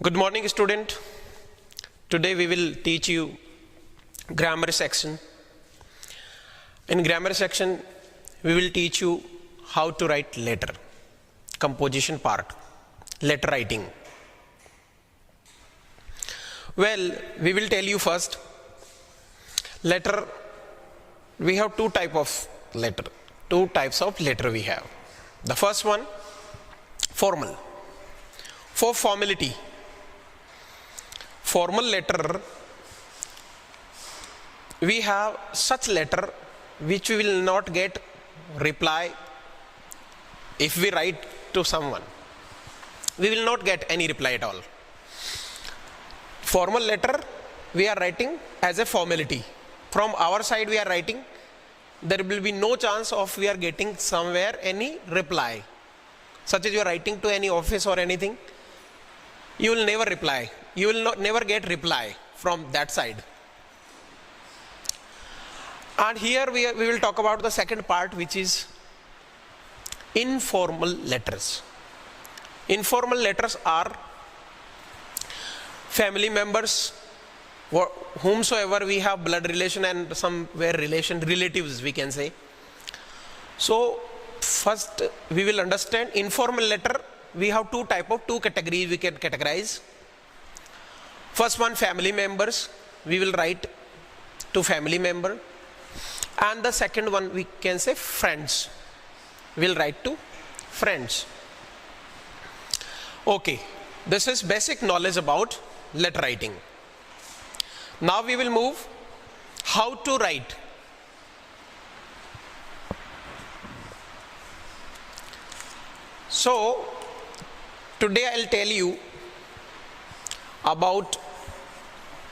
Good morning, student. Today we will teach you grammar section. In grammar section, we will teach you how to write letter, composition part, letter writing. Well, we will tell you first, letter, we have two types of letter we have. The first one, formal. For formality, formal letter, we have such letter which we will not get reply if we write to someone. We will not get any reply at all. Formal letter we are writing as a formality. From our side we are writing, there will be no chance of we are getting somewhere any reply. Such as you are writing to any office or anything, you will never reply. You will never get reply from that side. And here we will talk about the second part, which is informal letters. Informal letters are family members, whomsoever we have blood relation and somewhere relatives we can say. So first we will understand informal letter. We have two categories we can categorize. First one, family members, we will write to family member, and the second one we can say friends, we will write to friends. Okay, this is basic knowledge about letter writing. Now we will move how to write. So today I will tell you about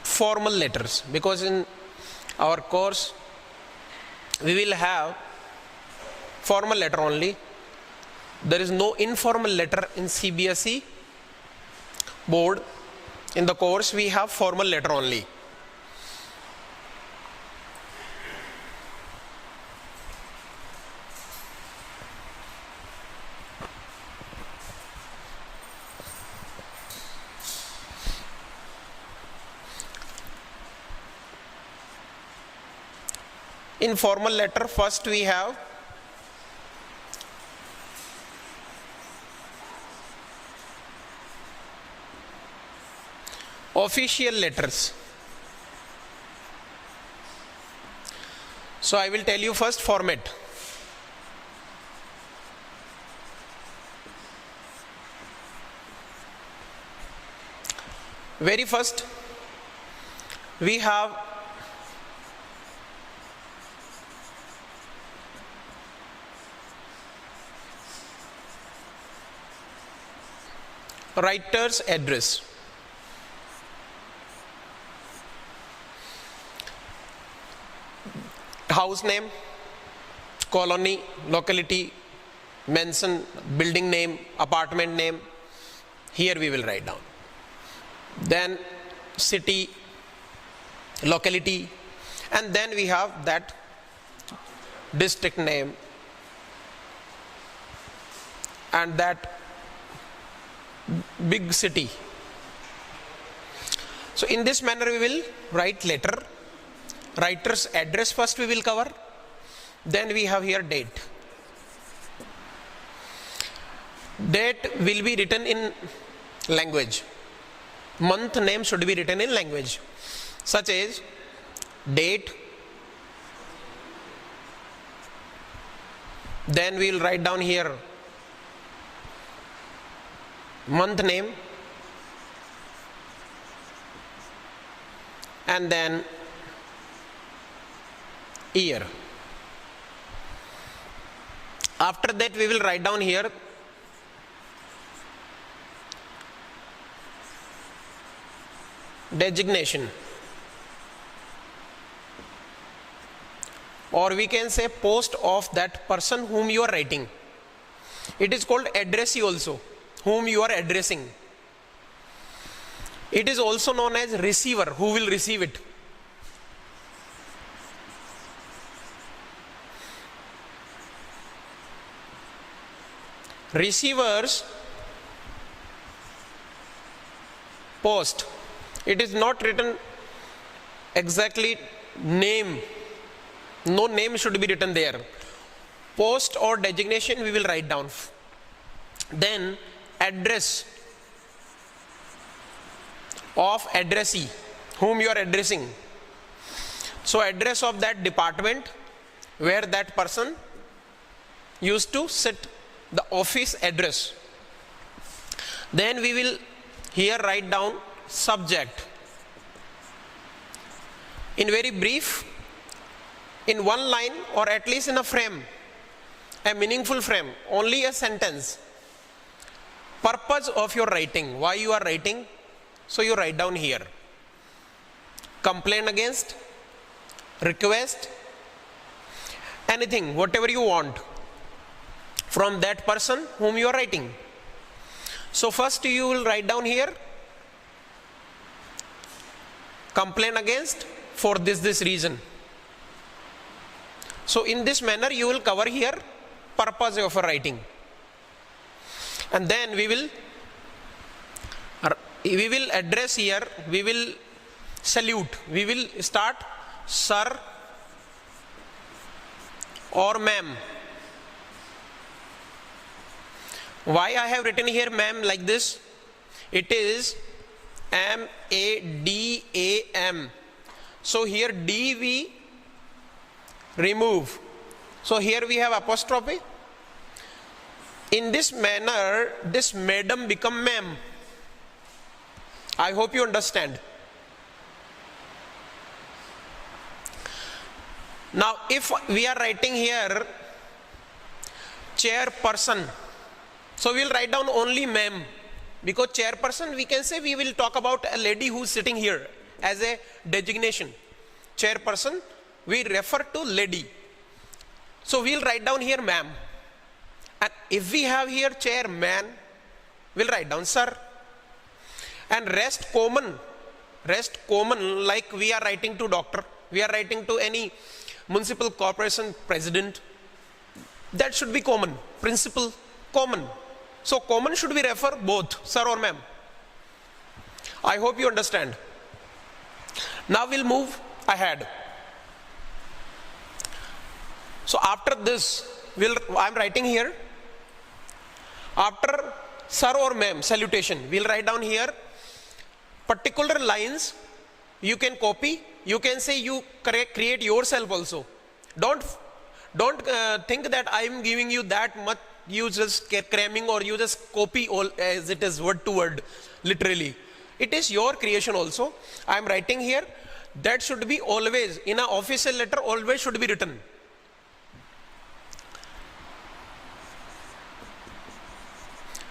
formal letters, because in our course we will have formal letter only. There is no informal letter in CBSE board. In the course we have formal letter only. In formal letter, first we have official letters. So I will tell you first format. Very first we have writer's address. House name, colony, locality, mention, building name, apartment name, here we will write down. Then city, locality, and then we have that district name and that big city. So in this manner we will write letter. Writer's address first we will cover, then we have here date. Date will be written in language. Month name should be written in language, such as date, then we will write down here month name, and then year. After that we will write down here designation, or we can say post of that person whom you are writing. It is called addressee also, whom you are addressing. It is also known as receiver, who will receive it. Receivers post. It is not written exactly name. No name should be written there. Post or designation we will write down. Then address of addressee, whom you are addressing. So address of that department where that person used to sit, the office address. Then we will here write down subject. In very brief, in one line or at least in a frame, a meaningful frame, only a sentence. Purpose of your writing, why you are writing, so you write down here. Complaint against, request, anything, whatever you want from that person whom you are writing. So first you will write down here, complaint against for this reason. So in this manner you will cover here purpose of a writing. And then we will address here, we will salute, we will start sir or ma'am. Why I have written here ma'am like this? It is M-A-D-A-M. So here D we remove. So here we have apostrophe. In this manner, this madam become ma'am. I hope you understand. Now if we are writing here chairperson, so we will write down only ma'am, because chairperson we can say we will talk about a lady who is sitting here as a designation. Chairperson we refer to lady, so we will write down here ma'am. And if we have here chairman, we will write down sir. And rest common like we are writing to doctor, we are writing to any municipal corporation president, that should be common. Principal, common. So common should be refer both sir or ma'am. I hope you understand. Now we'll move ahead. So after this, I'm writing here, after sir or ma'am salutation, we'll write down here particular lines. You can copy, you can say you create yourself also. Don't think that I'm giving you that much, you just cramming or you just copy all as it is word to word literally. It is your creation also. I'm writing here, that should be always in an official letter, always should be written.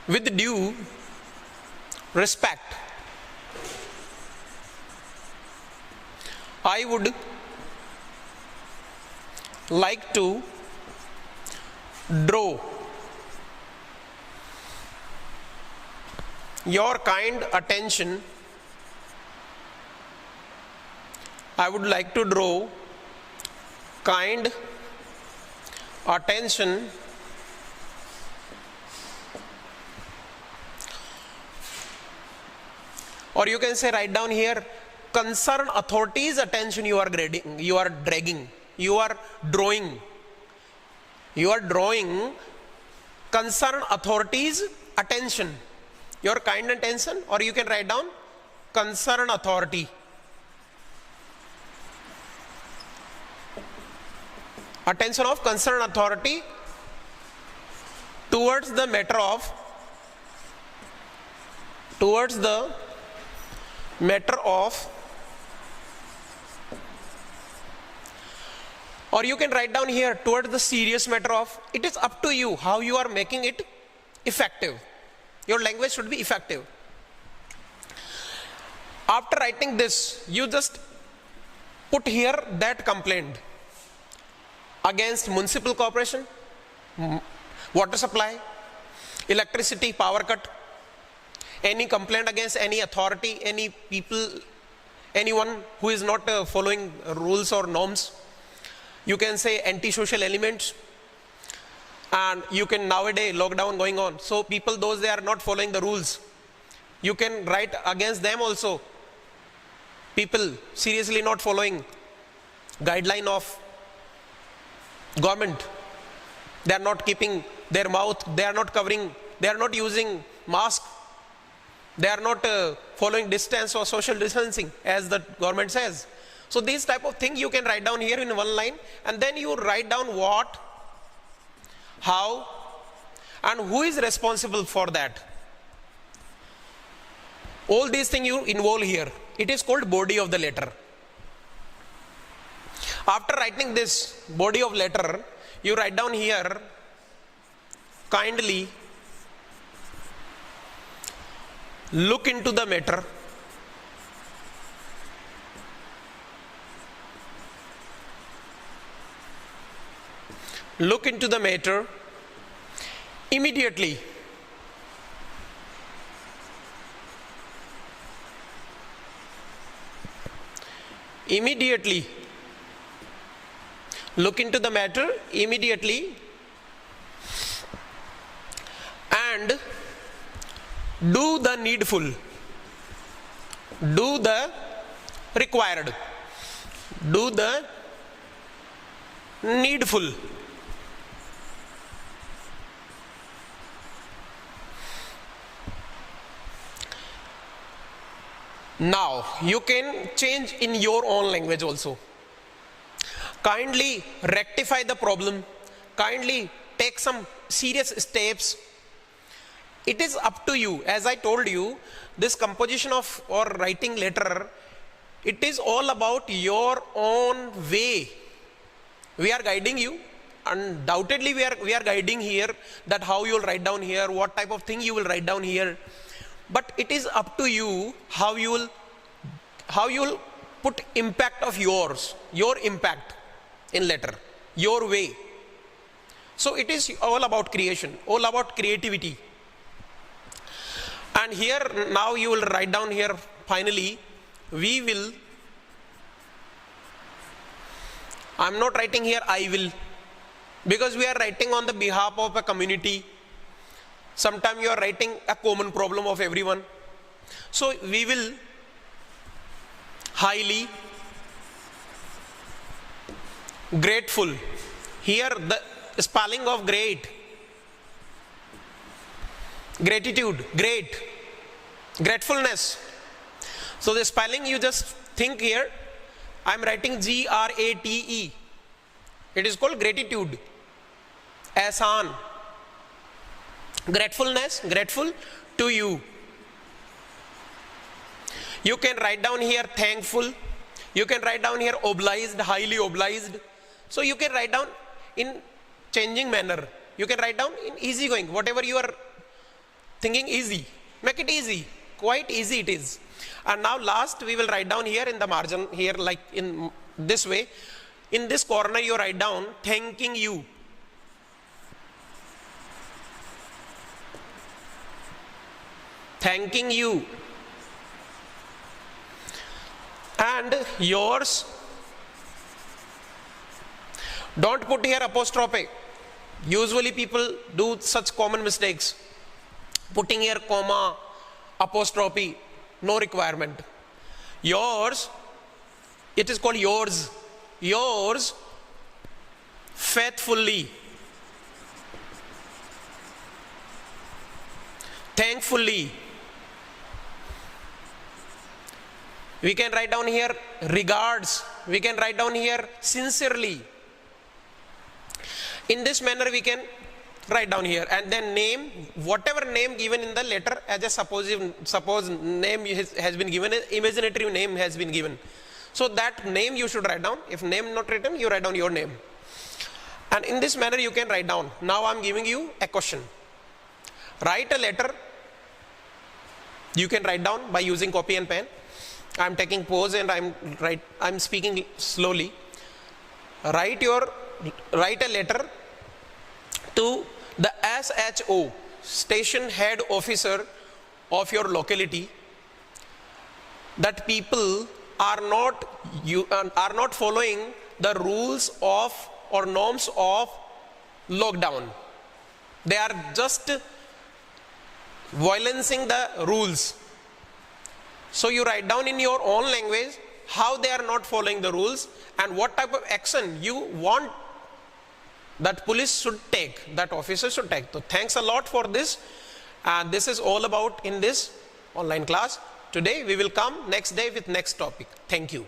With due respect, I would like to draw your kind attention. I would like to draw kind attention or you can say write down here concerned authorities attention you are dragging, you are drawing concerned authorities attention, your kind attention, or you can write down concerned authority. Attention of concerned authority towards the matter of, or you can write down here towards the serious matter of. It is up to you how you are making it effective. Your language should be effective. After writing this, you just put here that complaint against municipal corporation, water supply, electricity, power cut, any complaint against any authority, any people, anyone who is not following rules or norms. You can say anti-social elements, and you can nowadays lockdown going on, so people those they are not following the rules, You can write against them also. People seriously not following guideline of government. They are not keeping their mouth, they are not covering, they are not using mask, they are not following distance or social distancing as the government says. So these type of thing you can write down here in one line, and then you write down what, how, and who is responsible for that. All these things you involve here. It is called body of the letter. After writing this body of letter, you write down here, kindly look into the matter, look into the matter immediately. Immediately. Look into the matter immediately and do the needful. Do the required. Do the needful. Now you can change in your own language also. Kindly rectify the problem. Kindly take some serious steps. It is up to you. As I told you, this composition of or writing letter, it is all about your own way. We are guiding you. Undoubtedly we are guiding here that how you will write down here, what type of thing you will write down here. But it is up to you how you will put impact of yours, your impact in letter, your way. So it is all about creation, all about creativity. And here now you will write down here finally, I'm not writing here I will, because we are writing on the behalf of a community. Sometimes you are writing a common problem of everyone. So we will highly grateful. Here the spelling of great, gratitude, great, gratefulness. So the spelling you just think here, I am writing Grate. It is called gratitude, ahsan. Gratefulness, grateful to you. You can write down here thankful. You can write down here obliged, highly obliged. So you can write down in changing manner. You can write down in easy going. Whatever you are thinking easy, make it easy. Quite easy it is. And now last we will write down here in the margin here, like in this way. In this corner you write down thanking you. Thanking you. And yours. Don't put here apostrophe. Usually people do such common mistakes. Putting here comma, apostrophe, no requirement. Yours, it is called yours. Yours faithfully. Thankfully. We can write down here regards. We can write down here sincerely. In this manner we can write down here, and then name, whatever name given in the letter, as a suppose name has been given, imaginary name has been given. So that name you should write down. If name not written, you write down your name. And in this manner you can write down. Now I am giving you a question. Write a letter. You can write down by using copy and pen. I am taking pause and I am speaking slowly. Write a letter to the SHO, station head officer of your locality, that people are not following the rules of or norms of lockdown. They are just violating the rules. So you write down in your own language how they are not following the rules and what type of action you want that police should take, that officer should take. So thanks a lot for this. This is all about in this online class. Today we will come next day with next topic. Thank you.